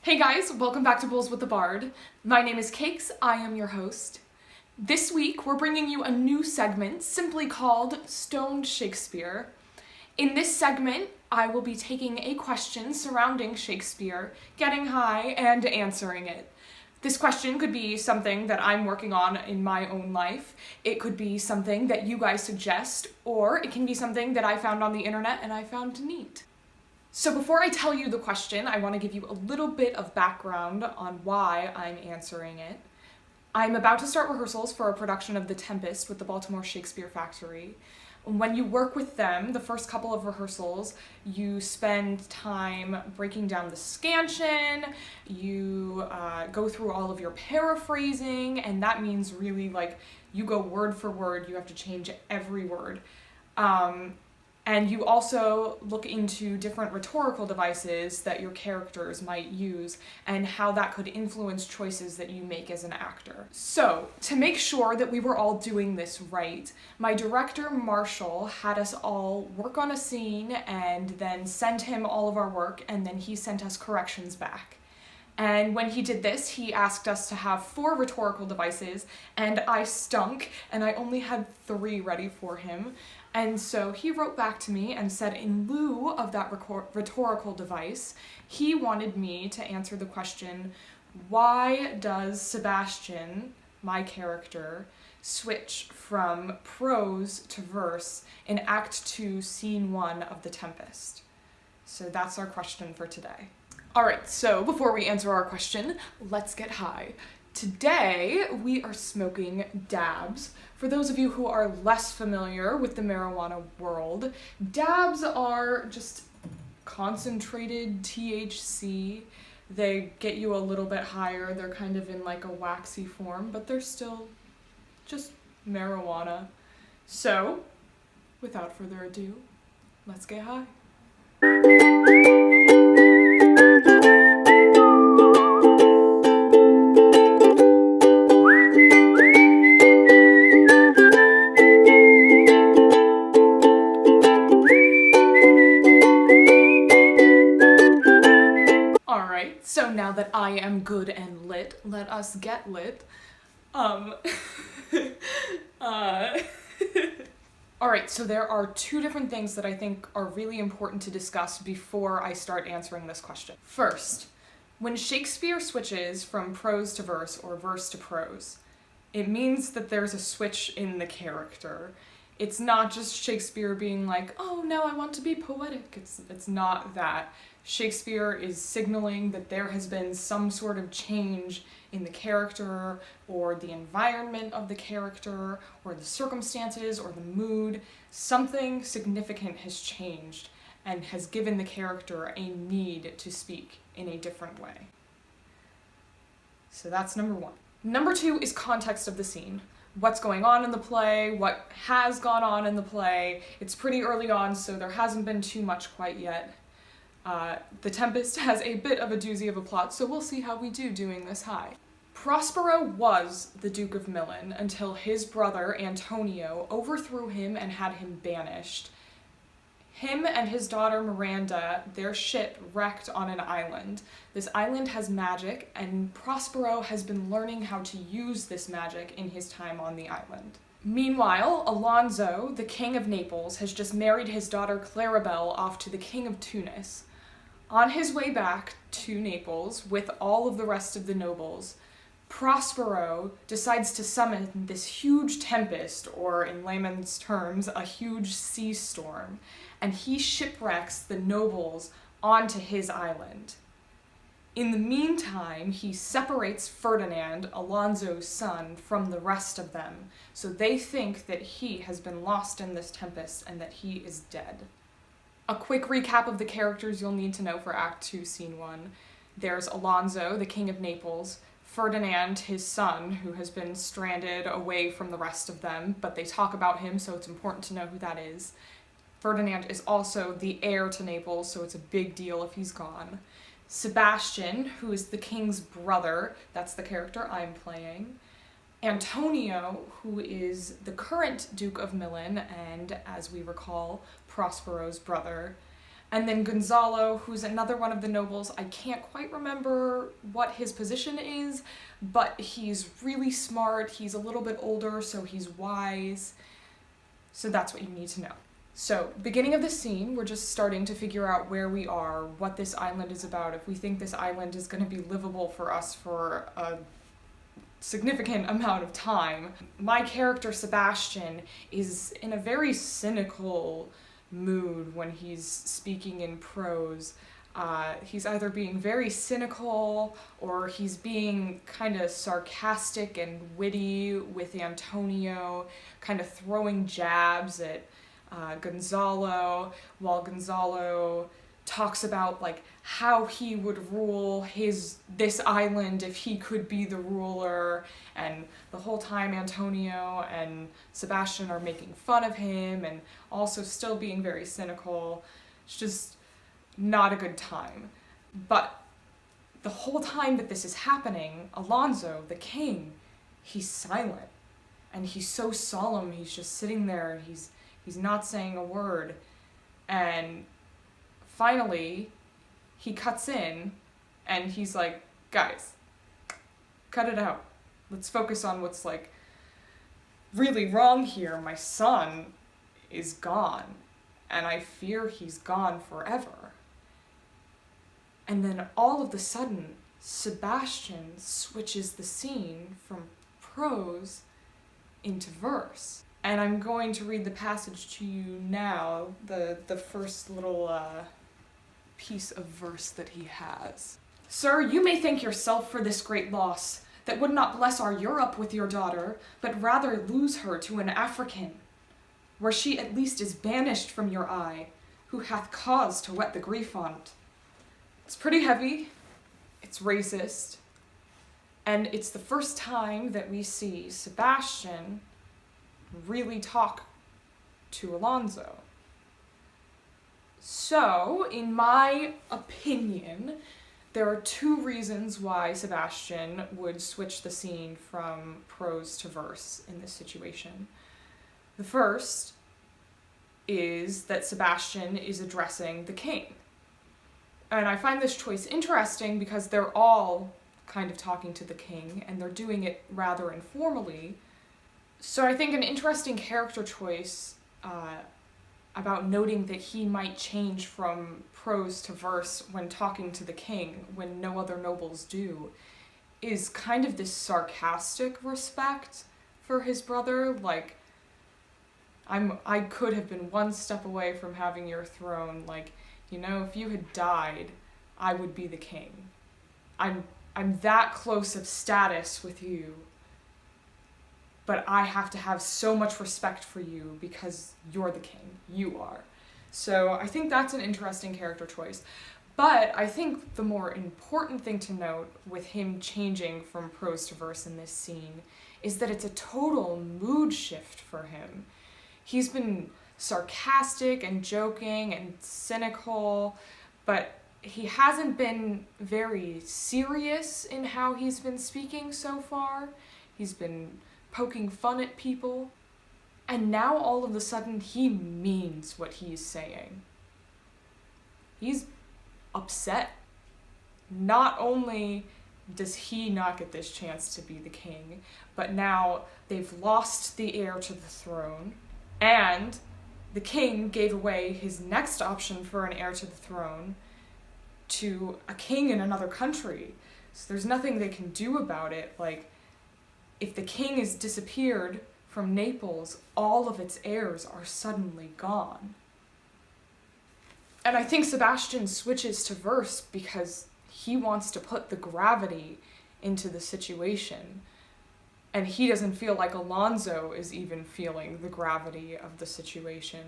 Hey guys, welcome back to Bowls with the Bard. My name is Cakes, I am your host. This week we're bringing you a new segment simply called Stoned Shakespeare. In this segment, I will be taking a question surrounding Shakespeare, getting high, and answering it. This question could be something that I'm working on in my own life. It could be something that you guys suggest, or it can be something that I found on the internet and I found neat. So before I tell you the question, I want to give you a little bit of background on why I'm answering it. I'm about to start rehearsals for a production of The Tempest with the Baltimore Shakespeare Factory. When you work with them, the first couple of rehearsals, you spend time breaking down the scansion, you go through all of your paraphrasing, and that means really like you go word for word, you have to change every word. And you also look into different rhetorical devices that your characters might use and how that could influence choices that you make as an actor. So, to make sure that we were all doing this right, my director, Marshall, had us all work on a scene and then send him all of our work, and then he sent us corrections back. And when he did this, he asked us to have 4 rhetorical devices, and I stunk, and I only had 3 ready for him. And so he wrote back to me and said in lieu of that rhetorical device, he wanted me to answer the question, why does Sebastian, my character, switch from prose to verse in Act 2, Scene 1 of The Tempest? So that's our question for today. Alright, so before we answer our question, let's get high. Today, we are smoking dabs. For those of you who are less familiar with the marijuana world, dabs are just concentrated THC. They get you a little bit higher. They're kind of in like a waxy form, but they're still just marijuana. So, without further ado, let's get high. So now that I am good and lit, let us get lit. Alright, so there are 2 different things that I think are really important to discuss before I start answering this question. First, when Shakespeare switches from prose to verse or verse to prose, it means that there's a switch in the character. It's not just Shakespeare being like, oh, now I want to be poetic. It's not that. Shakespeare is signaling that there has been some sort of change in the character or the environment of the character or the circumstances or the mood. Something significant has changed and has given the character a need to speak in a different way. So that's number 1. Number 2 is context of the scene. What's going on in the play, what has gone on in the play. It's pretty early on, so there hasn't been too much quite yet. The Tempest has a bit of a doozy of a plot, so we'll see how we do doing this high. Prospero was the Duke of Milan until his brother, Antonio, overthrew him and had him banished. Him and his daughter Miranda, their ship wrecked on an island. This island has magic, and Prospero has been learning how to use this magic in his time on the island. Meanwhile, Alonso, the King of Naples, has just married his daughter Claribel off to the King of Tunis. On his way back to Naples, with all of the rest of the nobles, Prospero decides to summon this huge tempest, or in layman's terms, a huge sea storm, and he shipwrecks the nobles onto his island. In the meantime, he separates Ferdinand, Alonso's son, from the rest of them, so they think that he has been lost in this tempest and that he is dead. A quick recap of the characters you'll need to know for Act 2, Scene 1. There's Alonso, the King of Naples, Ferdinand, his son, who has been stranded away from the rest of them, but they talk about him, so it's important to know who that is. Ferdinand is also the heir to Naples, so it's a big deal if he's gone. Sebastian, who is the king's brother, that's the character I'm playing. Antonio, who is the current Duke of Milan and, as we recall, Prospero's brother. And then Gonzalo, who's another one of the nobles, I can't quite remember what his position is, but he's really smart, he's a little bit older, so he's wise. So that's what you need to know. So, beginning of the scene, we're just starting to figure out where we are, what this island is about, if we think this island is going to be livable for us for a significant amount of time. My character, Sebastian, is in a very cynical mood when he's speaking in prose. He's either being very cynical or he's being kind of sarcastic and witty with Antonio, kind of throwing jabs at Gonzalo, while Gonzalo talks about like how he would rule this island if he could be the ruler, and the whole time Antonio and Sebastian are making fun of him and also still being very cynical. It's just not a good time. But the whole time that this is happening, Alonso, the king, he's silent and he's so solemn. He's just sitting there and he's not saying a word. And finally, he cuts in and he's like, guys, cut it out. Let's focus on what's like really wrong here. My son is gone and I fear he's gone forever. And then all of a sudden, Sebastian switches the scene from prose into verse. And I'm going to read the passage to you now, the first little piece of verse that he has. Sir, you may thank yourself for this great loss, that would not bless our Europe with your daughter, but rather lose her to an African, where she at least is banished from your eye, who hath cause to wet the grief on't. It's pretty heavy, it's racist, and it's the first time that we see Sebastian really talk to Alonso. So, in my opinion, there are two reasons why Sebastian would switch the scene from prose to verse in this situation. The first is that Sebastian is addressing the king. And I find this choice interesting because they're all kind of talking to the king, and they're doing it rather informally. So I think an interesting character choice about noting that he might change from prose to verse when talking to the king, when no other nobles do, is kind of this sarcastic respect for his brother. Like, I could have been one step away from having your throne. Like, you know, if you had died, I would be the king. I'm that close of status with you, but I have to have so much respect for you because you're the king. You are. So I think that's an interesting character choice. But I think the more important thing to note with him changing from prose to verse in this scene is that it's a total mood shift for him. He's been sarcastic and joking and cynical, but he hasn't been very serious in how he's been speaking so far. He's been poking fun at people, and now all of a sudden he means what he's saying. He's upset. Not only does he not get this chance to be the king, but now they've lost the heir to the throne, and the king gave away his next option for an heir to the throne to a king in another country. So there's nothing they can do about it. Like, if the king is disappeared from Naples, all of its heirs are suddenly gone. And I think Sebastian switches to verse because he wants to put the gravity into the situation. And he doesn't feel like Alonso is even feeling the gravity of the situation.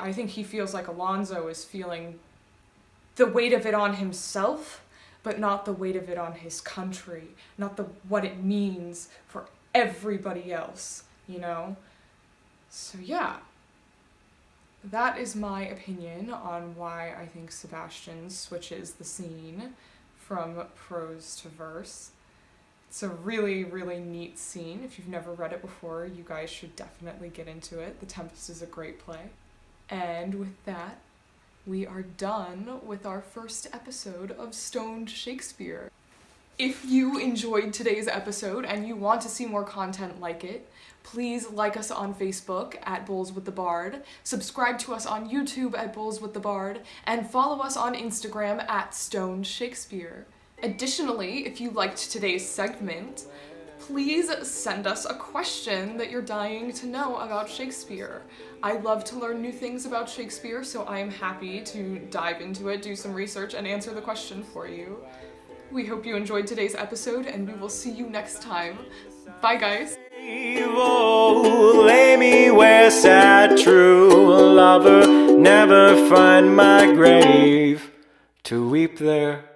I think he feels like Alonso is feeling the weight of it on himself, but not the weight of it on his country, not what it means for everybody else, you know? So yeah, that is my opinion on why I think Sebastian switches the scene from prose to verse. It's a really, really neat scene. If you've never read it before, you guys should definitely get into it. The Tempest is a great play. And with that, we are done with our first episode of Stoned Shakespeare. If you enjoyed today's episode and you want to see more content like it, please like us on Facebook at Bowls with the Bard, subscribe to us on YouTube at Bowls with the Bard, and follow us on Instagram at Stoned Shakespeare. Additionally, if you liked today's segment, please send us a question that you're dying to know about Shakespeare. I love to learn new things about Shakespeare, so I am happy to dive into it, do some research, and answer the question for you. We hope you enjoyed today's episode, and we will see you next time. Bye, guys. Oh, lay me where sad true lover never find my grave to weep there.